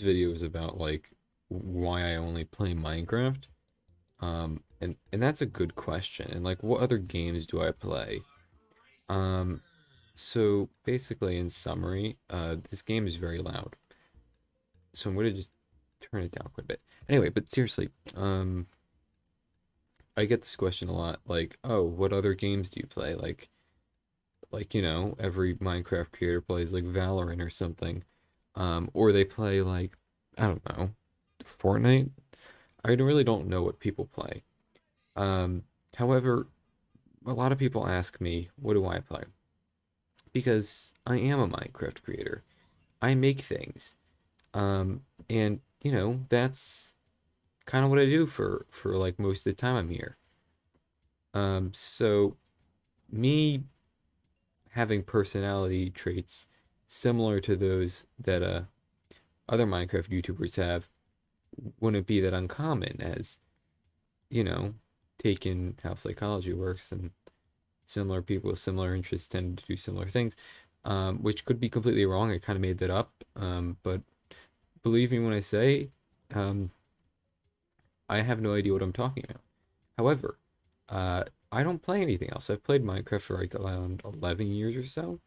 videos about like why I only play Minecraft. And that's a good question. And like, what other games do I play? Um, so basically, in summary, this game is very loud. So I'm gonna just turn it down quite a bit. Anyway, but seriously, I get this question a lot, like, oh, what other games do you play? Like every Minecraft creator plays like Valorant or something, or they play like, I don't know, Fortnite. I really don't know what people play. Um, However, a lot of people ask me, what do I play? Because I am a Minecraft creator. I make things. And that's kind of what I do for like most of the time I'm here. So me having personality traits similar to those that other Minecraft YouTubers have wouldn't be that uncommon, as you know, taking how psychology works, and similar people with similar interests tend to do similar things, which could be completely wrong. I kind of made that up, but believe me when I say, um, I have no idea what I'm talking about. However, uh, I don't play anything else. I've played Minecraft for like around 11 years or so,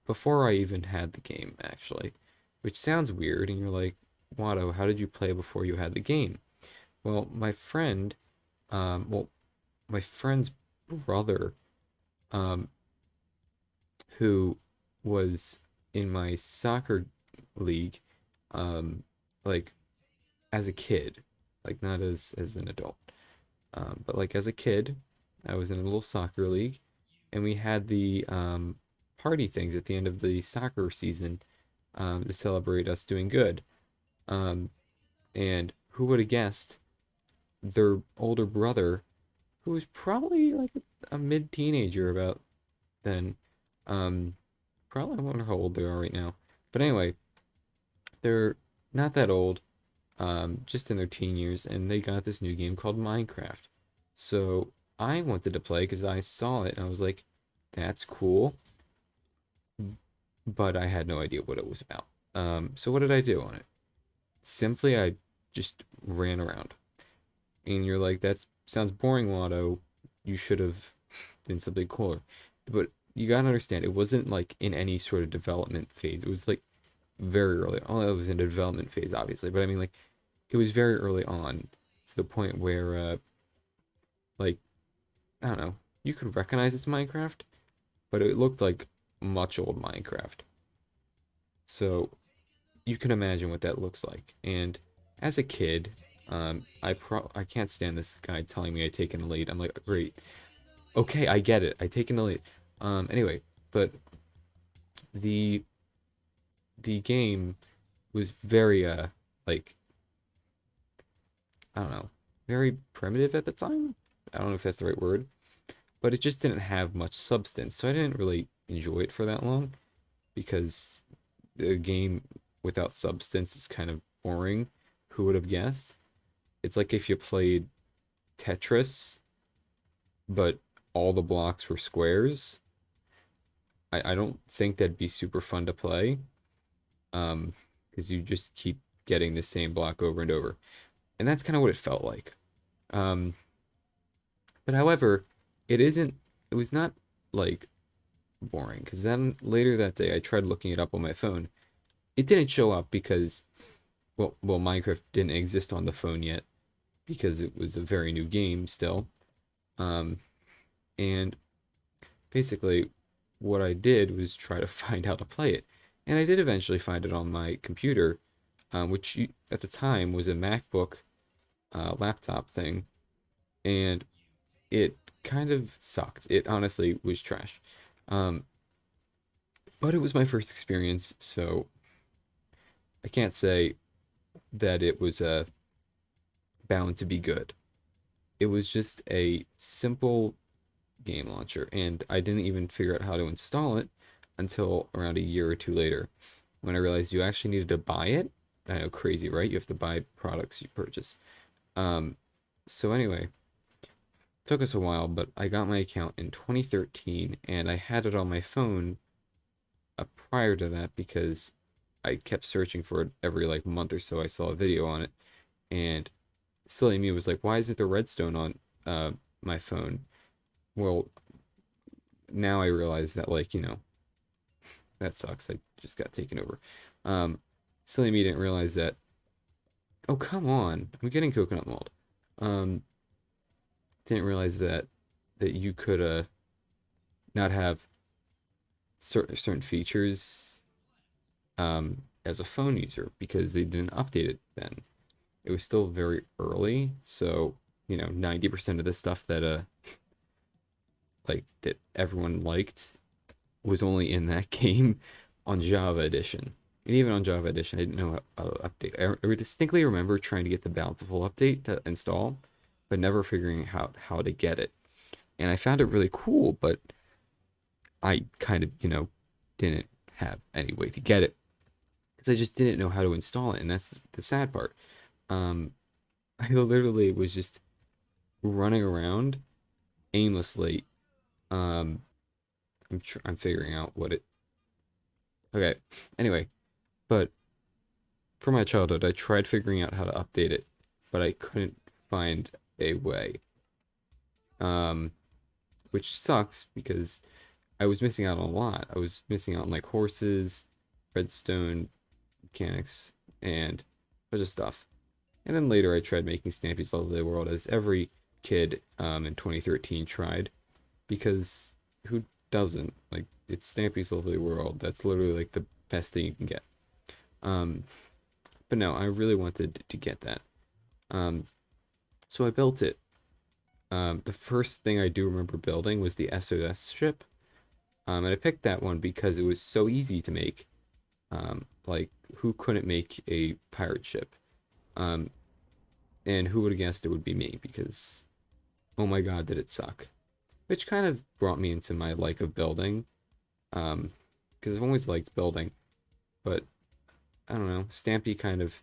before I even had the game, actually, which sounds weird. And you're like, Watto, how did you play before you had the game? Well, well, my friend's brother, um, who was in my soccer league, um, like as a kid, like not as an adult, but like as a kid, I was in a little soccer league, and we had the party things at the end of the soccer season, to celebrate us doing good. Um, and who would have guessed their older brother, who was probably like a mid-teenager about then, um, probably I wonder how old they are right now. But anyway, they're not that old, just in their teen years, and they got this new game called Minecraft. So I wanted to play because I saw it and I was like, that's cool, but I had no idea what it was about. So what did I do on it? Simply, I just ran around. And you're like, that sounds boring, Watto. You should have done something cooler. But you gotta understand, it wasn't like in any sort of development phase. It was like very early. Oh, it was in a development phase, obviously, but I mean, like, it was very early on, to the point where, like, I don't know, you could recognize it's Minecraft, but it looked like much old Minecraft. So you can imagine what that looks like. And as a kid, I can't stand this guy telling me I taken the lead. I'm like, great, okay, I get it. I taken the lead. Anyway, but the the game was very like, I don't know, very primitive at the time. I don't know if that's the right word, but it just didn't have much substance. So I didn't really enjoy it for that long, because the game without substance is kind of boring. Who would have guessed? It's like if you played Tetris, but all the blocks were squares. I don't think that'd be super fun to play. Because you just keep getting the same block over and over. And that's kind of what it felt like. Um, but however, it was not like boring, because then later that day I tried looking it up on my phone. It didn't show up because, well, Minecraft didn't exist on the phone yet, because it was a very new game still. Um, and basically, what I did was try to find how to play it. And I did eventually find it on my computer, at the time was a MacBook laptop thing, and it kind of sucked. It honestly was trash. Um, but it was my first experience, so I can't say that it was bound to be good. It was just a simple game launcher, and I didn't even figure out how to install it until around a year or two later, when I realized you actually needed to buy it. I know, crazy, right? You have to buy products you purchase. Um, so anyway, took us a while, but I got my account in 2013, and I had it on my phone prior to that, because I kept searching for it every like month or so. I saw a video on it, and silly me was like, why isn't there redstone on my phone? Well, now I realize that, like, that sucks. I just got taken over. Um, silly me didn't realize that. Oh, come on. I'm getting coconut mold. Um, didn't realize that you could not have certain features as a phone user because they didn't update it then. It was still very early, so 90% of the stuff that like that everyone liked was only in that game on Java Edition. And even on Java Edition, I didn't know how to update. I distinctly remember trying to get the Bountiful update to install, but never figuring out how to get it. And I found it really cool, but I kind of, didn't have any way to get it because I just didn't know how to install it. And that's the sad part. I literally was just running around aimlessly. I'm figuring out what it. Okay. Anyway, but for my childhood, I tried figuring out how to update it, but I couldn't find a way. Um, which sucks because I was missing out on a lot. I was missing out on like horses, redstone mechanics, and a bunch of stuff. And then later I tried making Stampy's Lovely World, as every kid in 2013 tried, because who doesn't? Like, it's Stampy's Lovely World. That's literally like the best thing you can get. Um, but no, I really wanted to get that. So I built it. The first thing I do remember building was the SOS ship. And I picked that one because it was so easy to make. Like, who couldn't make a pirate ship? And who would have guessed it would be me? Because, oh my god, did it suck. Which kind of brought me into my like of building. Because I've always liked building. But, I don't know, Stampy kind of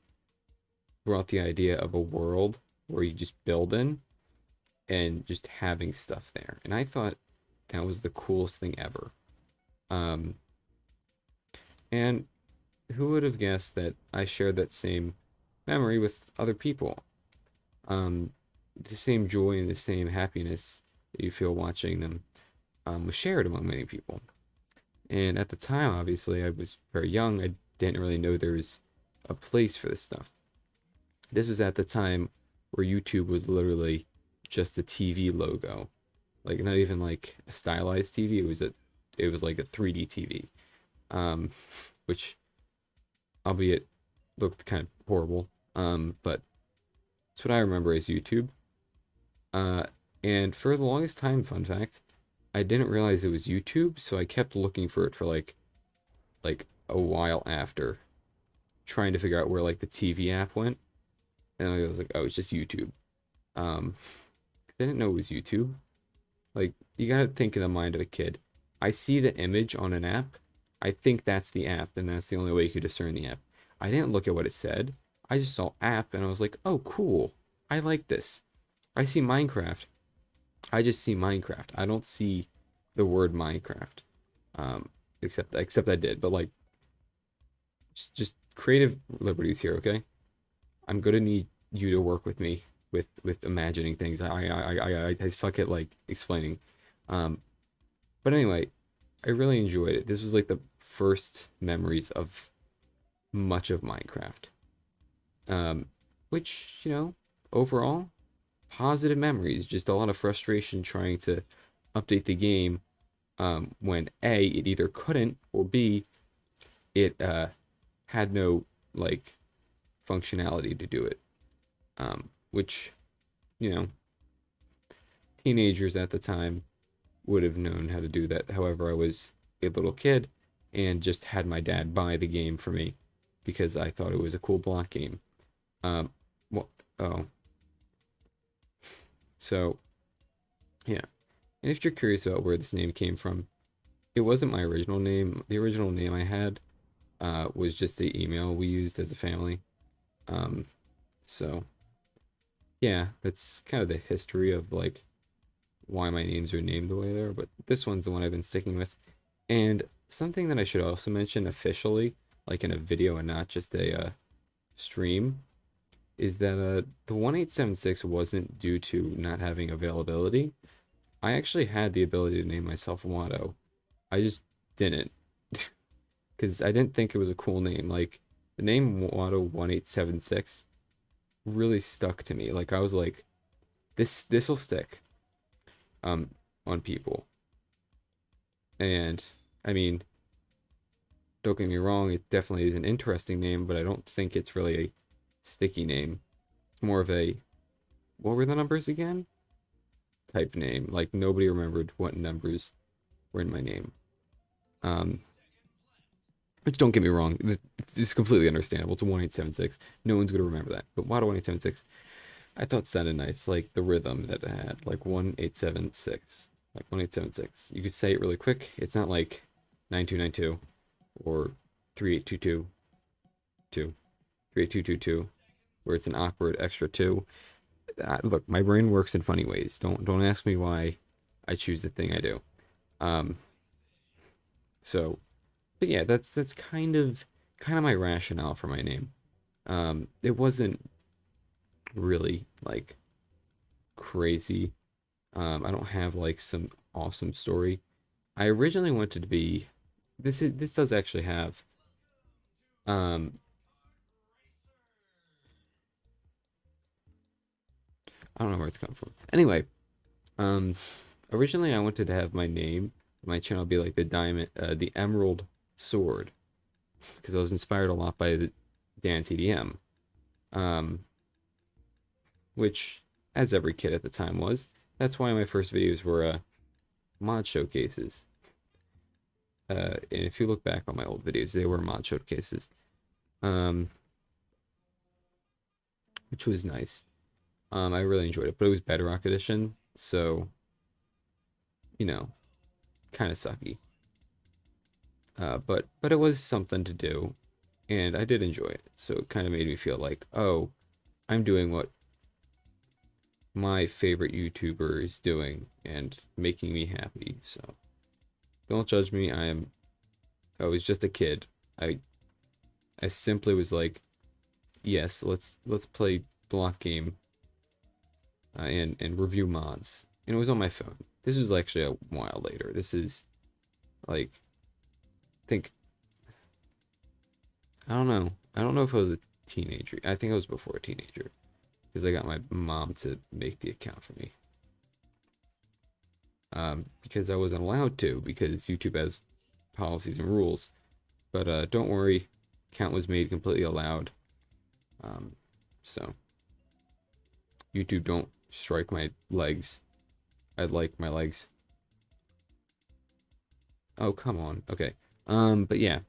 brought the idea of a world where you just build in and just having stuff there. And I thought that was the coolest thing ever. And who would have guessed that I shared that same memory with other people? The same joy and the same happiness that you feel watching them was shared among many people. And at the time, obviously, I was very young. I didn't really know there was a place for this stuff. This was at the time where YouTube was literally just a TV logo, like not even like a stylized TV. It was like a 3D TV, which, albeit, looked kind of horrible. But that's what I remember as YouTube. And for the longest time, fun fact, I didn't realize it was YouTube, so I kept looking for it for like a while after, trying to figure out where like the TV app went. And I was like, oh, it's just YouTube. I didn't know it was YouTube. Like, you gotta think in the mind of a kid. I see the image on an app. I think that's the app, and that's the only way you could discern the app. I didn't look at what it said. I just saw app, and I was like, oh, cool. I like this. I see Minecraft. I just see Minecraft. I don't see the word Minecraft. Except I did, but like, just creative liberties here, okay? I'm gonna need you to work with me with imagining things. I suck at like explaining. But anyway, I really enjoyed it. This was like the first memories of much of Minecraft. Which, overall, positive memories. Just a lot of frustration trying to update the game when A, it either couldn't, or B, it had no like functionality to do it. Which, teenagers at the time would have known how to do that. However, I was a little kid and just had my dad buy the game for me because I thought it was a cool block game. Well, oh. So, yeah. And if you're curious about where this name came from, it wasn't my original name. The original name I had was just the email we used as a family. So, yeah, that's kind of the history of like why my names are named the way they are. But this one's the one I've been sticking with. And something that I should also mention officially, like in a video and not just a stream, is that the 1876 wasn't due to not having availability. I actually had the ability to name myself Watto. I just didn't because I didn't think it was a cool name. Like the name Watto 1876 really stuck to me. Like I was like, this'll stick um on people. And I mean, don't get me wrong, it definitely is an interesting name, but I don't think it's really a sticky name. It's more of a, what were the numbers again? Type name. Like nobody remembered what numbers were in my name. Um, which don't get me wrong, it's completely understandable. It's a 1876. No one's gonna remember that. But Watto 1876, I thought sounded nice, like the rhythm that it had, like 1876, like 1876. You could say it really quick. It's not like 9292 or 3822 3822, where it's an awkward extra two. Look, my brain works in funny ways. Don't ask me why I choose the thing I do. Um, so, but yeah, that's kind of my rationale for my name. It wasn't really like crazy. I don't have like some awesome story. I originally wanted to be this does actually have um I don't know where it's come from. Anyway, um originally I wanted to have my channel be like the Emerald Sword, because I was inspired a lot by the Dan TDM. Um which as every kid at the time was. That's why my first videos were mod showcases. And if you look back on my old videos, they were mod showcases. Um, which was nice. I really enjoyed it, but it was Bedrock Edition, so you know, kind of sucky. But it was something to do, and I did enjoy it. So it kind of made me feel like, oh, I'm doing what my favorite YouTuber is doing and making me happy. So don't judge me. I was just a kid. I simply was like, yes, let's play block game and review mods. And it was on my phone. This was actually a while later. This is like, I think, I don't know. I don't know if I was a teenager. I think I was before a teenager, because I got my mom to make the account for me. Because I wasn't allowed to, because YouTube has policies and rules. But don't worry, account was made completely allowed. So YouTube, don't strike my legs. I'd like my legs. Oh, come on. Okay. But yeah.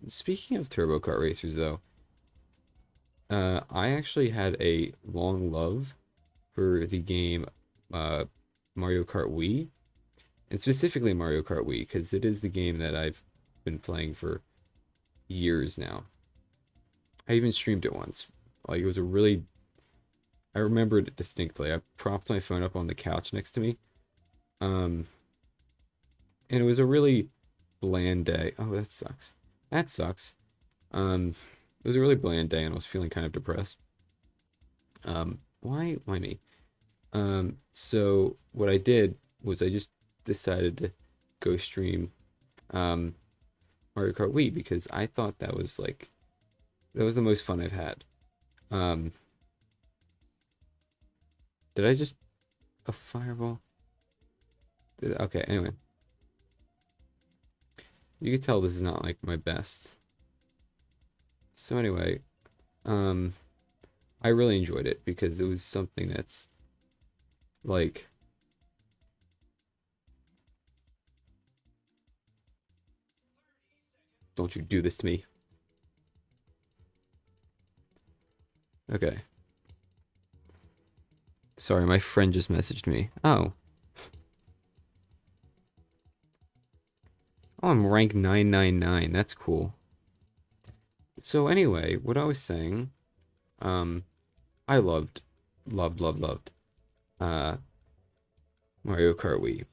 Speaking of Turbo Kart Racers, though, I actually had a long love for the game Mario Kart Wii, and specifically Mario Kart Wii, because it is the game that I've been playing for years now. I even streamed it once. Like, it was a really... I remembered it distinctly. I propped my phone up on the couch next to me. And it was a really bland day. Oh, that sucks. That sucks. It was a really bland day, and I was feeling kind of depressed. Why me? So what I did was I just decided to go stream Mario Kart Wii, because I thought that was the most fun I've had. Did I just a fireball? Okay, anyway. You can tell this is not like my best. So anyway, I really enjoyed it because it was something that's like, don't you do this to me. Okay. Sorry, my friend just messaged me. Oh. Oh, I'm rank 999. That's cool. So anyway, what I was saying, I loved Mario Kart Wii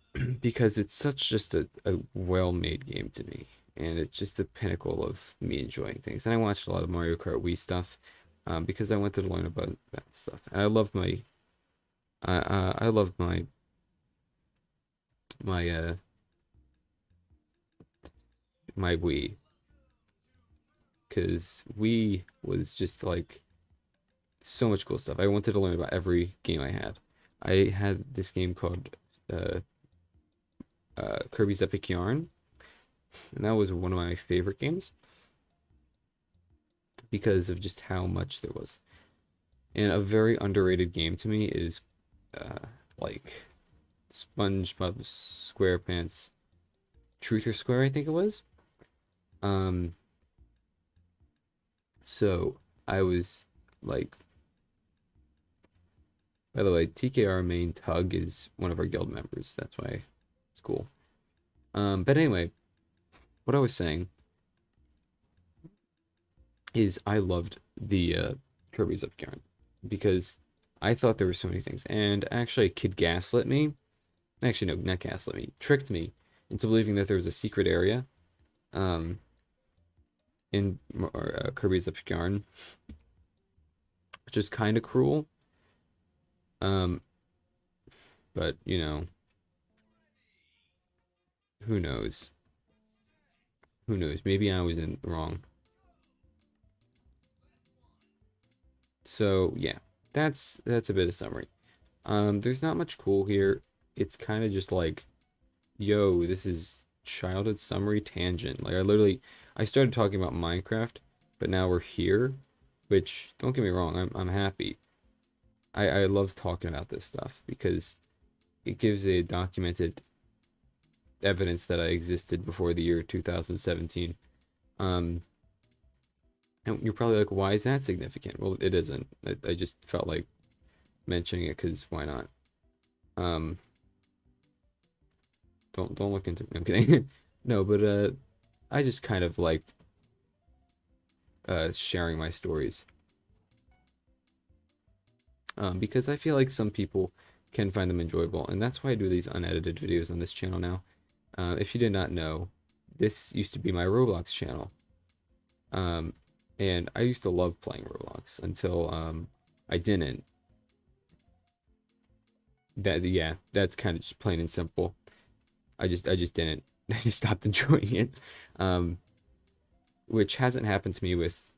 because it's such just a well-made game to me. and it's just the pinnacle of me enjoying things. And I watched a lot of Mario Kart Wii stuff because I wanted to learn about that stuff. And I loved I loved my my Wii because Wii was just like so much cool stuff. I wanted to learn about every game I had. I had this game called uh, Kirby's Epic Yarn, and that was one of my favorite games because of just how much there was. And a very underrated game to me is like SpongeBob SquarePants Truth or Square, I think it was. Um, so I was like, by the way, TKR main Tug is one of our guild members. That's why it's cool. But anyway, what I was saying is I loved the Kirby's Epic Yarn because I thought there were so many things. And actually, a kid gaslit me. Actually, no, not gaslit me. Tricked me into believing that there was a secret area um, in Kirby's Epic Yarn, which is kind of cruel. Um, but, you know, who knows? Who knows? Maybe I was in wrong. So, yeah, that's a bit of summary. There's not much cool here. It's kind of just like, yo, this is childhood summary tangent. Like I started talking about Minecraft, but now we're here, which don't get me wrong, I'm happy. I love talking about this stuff because it gives a documented evidence that I existed before the year 2017. And you're probably like, why is that significant? Well, it isn't. I just felt like mentioning it because why not? Don't look into me. I'm kidding. No, but I just kind of liked sharing my stories. Because I feel like some people can find them enjoyable, and that's why I do these unedited videos on this channel now. If you did not know, this used to be my Roblox channel. And I used to love playing Roblox until I didn't. Yeah, that's kind of just plain and simple. I just didn't. I just stopped enjoying it. Which hasn't happened to me with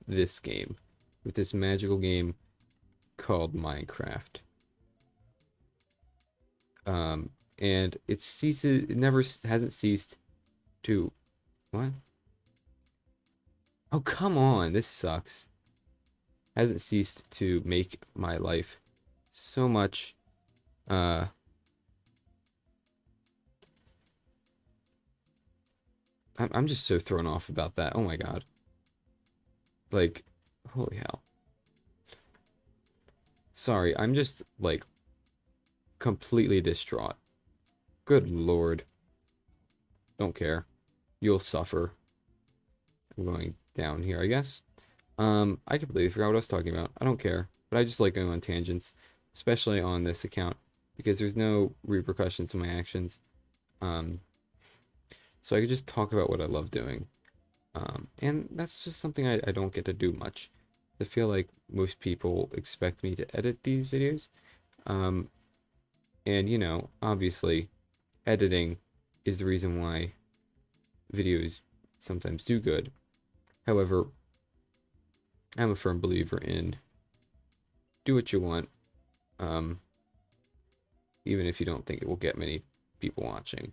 this game, with this magical game called Minecraft. And it never hasn't ceased to, what? Oh, come on, this sucks. Hasn't ceased to make my life so much, I'm just so thrown off about that. Oh my God. Like, holy hell. Sorry, I'm just, like, completely distraught. Good Lord. Don't care. You'll suffer. I'm going down here, I guess. I completely forgot what I was talking about. I don't care. But I just like going on tangents, especially on this account, because there's no repercussions to my actions. So I could just talk about what I love doing. And that's just something I don't get to do much. I feel like most people expect me to edit these videos. And, you know, obviously, editing is the reason why videos sometimes do good. However, I'm a firm believer in do what you want, even if you don't think it will get many people watching,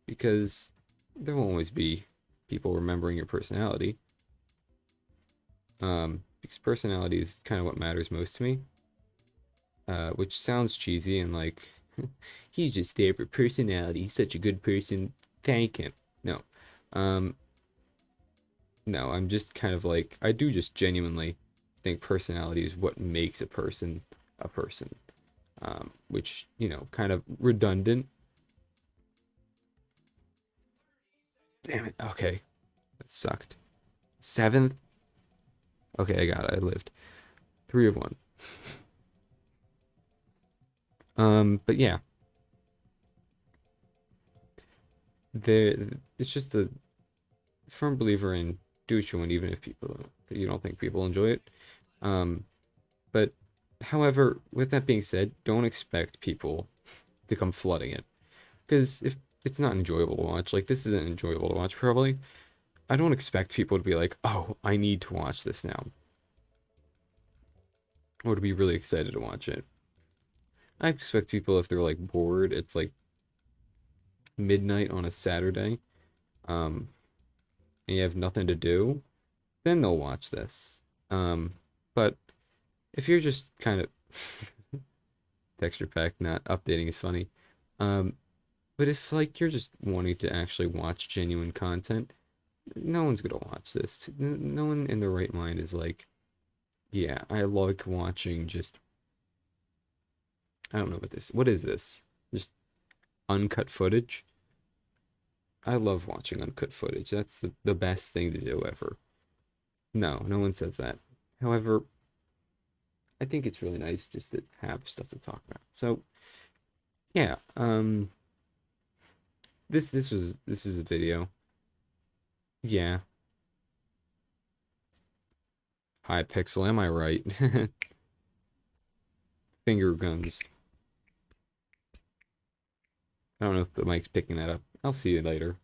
because there will always be people remembering your personality. Because personality is kind of what matters most to me, which sounds cheesy and like, he's just there for personality, he's such a good person, thank him. No. No, I'm just kind of like, I do just genuinely think personality is what makes a person a person. Which, you know, kind of redundant. Damn it. Okay. That sucked. 7th? Okay, I got it. I lived. 3 of 1. But yeah. it's just a firm believer in do what you want, even if you don't think people enjoy it. Um, but however, with that being said, don't expect people to come flooding it because if it's not enjoyable to watch, like this isn't enjoyable to watch probably. I don't expect people to be like, oh, I need to watch this now, or to be really excited to watch it. I expect people if they're like bored, it's like midnight on a Saturday, um, and you have nothing to do, then they'll watch this. Um, but if you're just kind of texture pack, not updating is funny. Um, but if like you're just wanting to actually watch genuine content, no one's gonna watch this. No one in their right mind is like, yeah, I like watching just I don't know what this. What is this? Just uncut footage? I love watching uncut footage. That's the best thing to do ever. No, no one says that. However, I think it's really nice just to have stuff to talk about. So, yeah, this is a video. Yeah, high pixel, am I right? Finger guns. I don't know if the mic's picking that up. I'll see you later.